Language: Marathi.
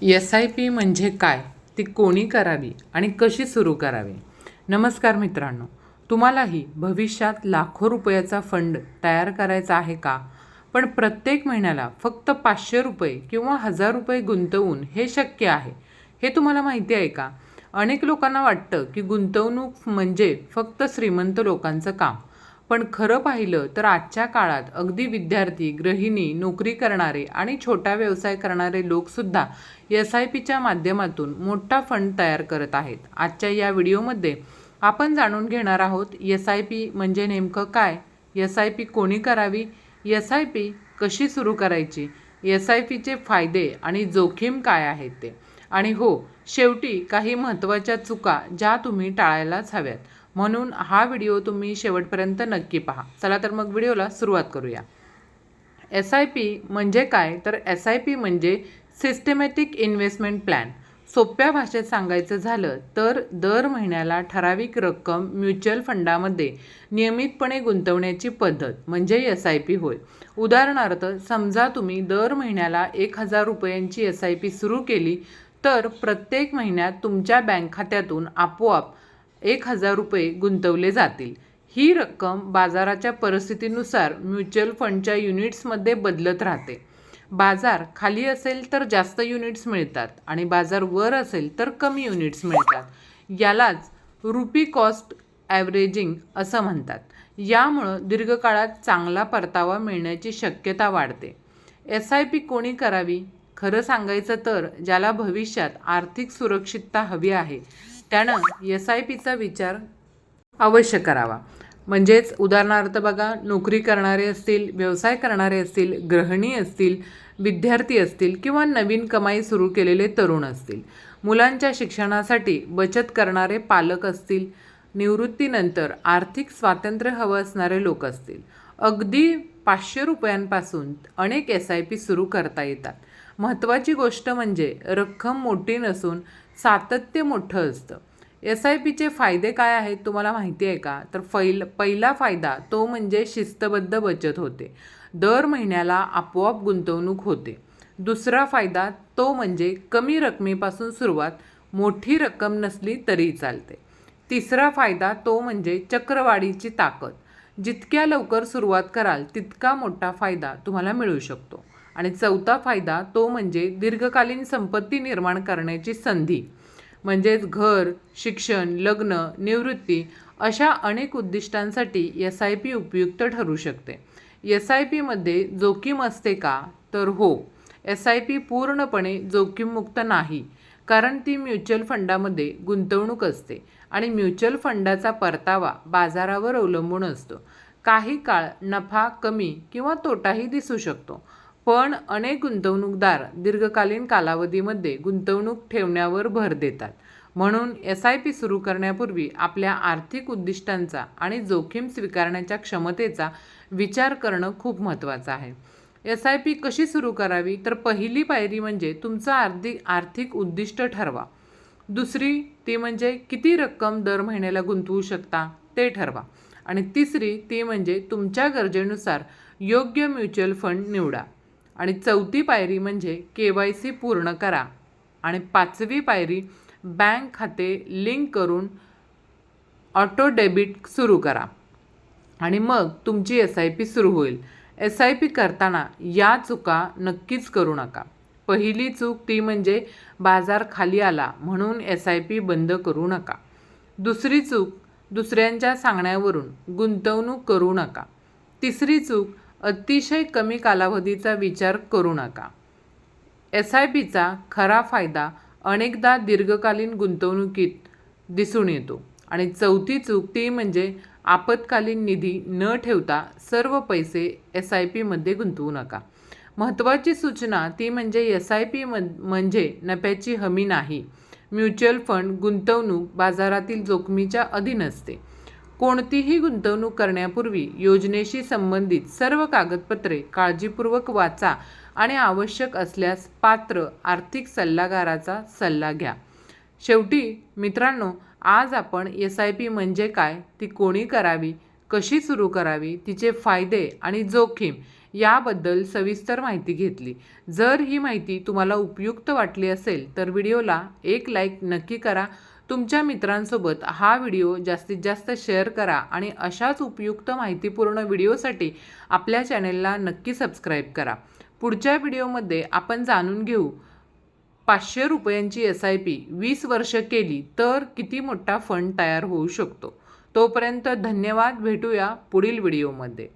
एस-आय-पी म्हणजे काय? ती कोणी करावी आणि कशी सुरू करावी? नमस्कार मित्रांनो, तुम्हालाही भविष्यात लाखो रुपयाचा फंड तयार करायचा आहे का? पण प्रत्येक महिन्याला फक्त ₹500 किंवा ₹1000 गुंतवून हे शक्य आहे, हे तुम्हाला माहिती आहे का? अनेक लोकांना वाटतं की गुंतवणूक म्हणजे फक्त श्रीमंत लोकांचं काम. पण खरं पाहिलं तर आजच्या काळात अगदी विद्यार्थी, गृहिणी, नोकरी करणारे आणि छोटा व्यवसाय करणारे लोकसुद्धा एस-आय-पीच्या माध्यमातून मोठा फंड तयार करत आहेत. आजच्या या व्हिडिओमध्ये आपण जाणून घेणार आहोत एस-आय-पी म्हणजे नेमकं काय? एस-आय-पी कोणी करावी? एस-आय-पी कशी सुरू करायची? एस-आय-पीचे फायदे आणि जोखीम काय आहेत ते? आणि हो, शेवटी काही महत्त्वाच्या चुका ज्या तुम्ही टाळायलाच हव्यात. म्हणून हा व्हिडिओ तुम्ही शेवटपर्यंत नक्की पहा. चला तर मग व्हिडिओला सुरुवात करूया. एस-आय-पी म्हणजे काय? तर एस-आय-पी म्हणजे सिस्टमॅटिक इन्व्हेस्टमेंट प्लॅन. सोप्या भाषेत सांगायचं झालं तर दर महिन्याला ठराविक रक्कम म्युच्युअल फंडामध्ये नियमितपणे गुंतवण्याची पद्धत म्हणजे एस-आय-पी होय. उदाहरणार्थ, समजा तुम्ही दर महिन्याला ₹1000ची एस-आय-पी सुरू केली तर प्रत्येक महिन्यात तुमच्या बँक खात्यातून आपोआप ₹1000 गुंतवले जातील. ही रक्कम बाजाराच्या परिस्थितीनुसार म्युच्युअल फंडच्या युनिट्समध्ये बदलत राहते. बाजार खाली असेल तर जास्त युनिट्स मिळतात आणि बाजार वर असेल तर कमी युनिट्स मिळतात. यालाच रुपी कॉस्ट ॲव्हरेजिंग असं म्हणतात. यामुळं दीर्घकाळात चांगला परतावा मिळण्याची शक्यता वाढते. एस-आय-पी कोणी करावी? खरं सांगायचं तर ज्याला भविष्यात आर्थिक सुरक्षितता हवी आहे त्यानं एस-आय-पीचा विचार अवश्य करावा. म्हणजेच उदाहरणार्थ बघा, नोकरी करणारे असतील, व्यवसाय करणारे असतील, गृहिणी असतील, विद्यार्थी असतील किंवा नवीन कमाई सुरू केलेले तरुण असतील, मुलांच्या शिक्षणासाठी बचत करणारे पालक असतील, निवृत्तीनंतर आर्थिक स्वातंत्र्य हवं असणारे लोक असतील. अगदी ₹500 अनेक एस-आय-पी सुरू करता येतात. महत्त्वाची गोष्ट म्हणजे रक्कम मोठी नसून सातत्य मोठं असतं. एस-आय-पीचे फायदे काय आहेत तुम्हाला माहिती आहे का? तर पहिला फायदा तो म्हणजे शिस्तबद्ध बचत होते. दर महिन्याला आपोआप गुंतवणूक होते. दुसरा फायदा तो म्हणजे कमी रकमेपासून सुरुवात, मोठी रक्कम नसली तरी चालते. तिसरा फायदा तो म्हणजे चक्रवाढीची ताकद. जितक्या लवकर सुरुवात कराल तितका मोठा फायदा तुम्हाला मिळू शकतो. आणि चौथा फायदा तो म्हणजे दीर्घकालीन संपत्ती निर्माण करण्याची संधी. म्हणजेच घर, शिक्षण, लग्न, निवृत्ती अशा अनेक उद्दिष्टांसाठी एस-आय-पी उपयुक्त ठरू शकते. एस-आय-पीमध्ये जोखीम असते का? तर हो, एस-आय-पी पूर्णपणे जोखीममुक्त नाही, कारण ती म्युच्युअल फंडामध्ये गुंतवणूक असते आणि म्युच्युअल फंडाचा परतावा बाजारावर अवलंबून असतो. काही काळ नफा कमी किंवा तोटाही दिसू शकतो. पण अनेक गुंतवणूकदार दीर्घकालीन कालावधीमध्ये गुंतवणूक ठेवण्यावर भर देतात. म्हणून एस-आय-पी सुरू करण्यापूर्वी आपल्या आर्थिक उद्दिष्टांचा आणि जोखीम स्वीकारण्याच्या क्षमतेचा विचार करणं खूप महत्त्वाचं आहे. एस-आय-पी कशी सुरू करावी? तर पहिली पायरी म्हणजे तुमचं आर्थिक उद्दिष्ट ठरवा. दुसरी ती म्हणजे किती रक्कम दर महिन्याला गुंतवू शकता ते ठरवा. आणि तिसरी ती म्हणजे तुमच्या गरजेनुसार योग्य म्युच्युअल फंड निवडा. आणि चौथी पायरी म्हणजे KYC पूर्ण करा. आणि पाचवी पायरी बँक खाते लिंक करून ऑटो डेबिट सुरू करा आणि मग तुमची एस-आय-पी सुरू होईल. एस-आय-पी करताना या चुका नक्कीच करू नका. पहिली चूक ती म्हणजे बाजार खाली आला म्हणून एस-आय-पी बंद करू नका. दुसरी चूक, दुसऱ्यांच्या सांगण्यावरून गुंतवणूक करू नका. तिसरी चूक, अतिशय कमी कालावधीचा विचार करू नका. एस-आय-पीचा खरा फायदा अनेकदा दीर्घकालीन गुंतवणुकीत दिसून येतो. आणि चौथी चूक ती म्हणजे आपत्कालीन निधी न ठेवता सर्व पैसे एस-आय-पीमध्ये गुंतवू नका. महत्त्वाची सूचना ती म्हणजे एस-आय-पी म्हणजे नफ्याची हमी नाही. म्युच्युअल फंड गुंतवणूक बाजारातील जोखमीच्या अधीन असते. कोणतीही गुंतवणूक करण्यापूर्वी योजनेशी संबंधित सर्व कागदपत्रे काळजीपूर्वक वाचा आणि आवश्यक असल्यास पात्र आर्थिक सल्लागाराचा सल्ला घ्या. शेवटी मित्रांनो, आज आपण एस-आय-पी म्हणजे काय, ती कोणी करावी, कशी सुरू करावी, तिचे फायदे आणि जोखीम याबद्दल सविस्तर माहिती घेतली। जर ही माहिती तुम्हाला उपयुक्त वाटली असेल तर व्हिडिओला एक लाईक नक्की करा। तुमच्या मित्रांसोबत हा व्हिडिओ जास्तीत जास्त शेअर करा आणि अशाच उपयुक्त माहितीपूर्ण व्हिडिओसाठी आपल्या चॅनेलला नक्की सबस्क्राईब करा। पुढच्या व्हिडिओमध्ये आपण जाणून घेऊ 500 रुपयांची SIP 20 वर्ष केली तर किती मोठा फंड तयार होऊ शकतो। तोपर्यंत धन्यवाद, भेटूया पुढील व्हिडिओमध्ये।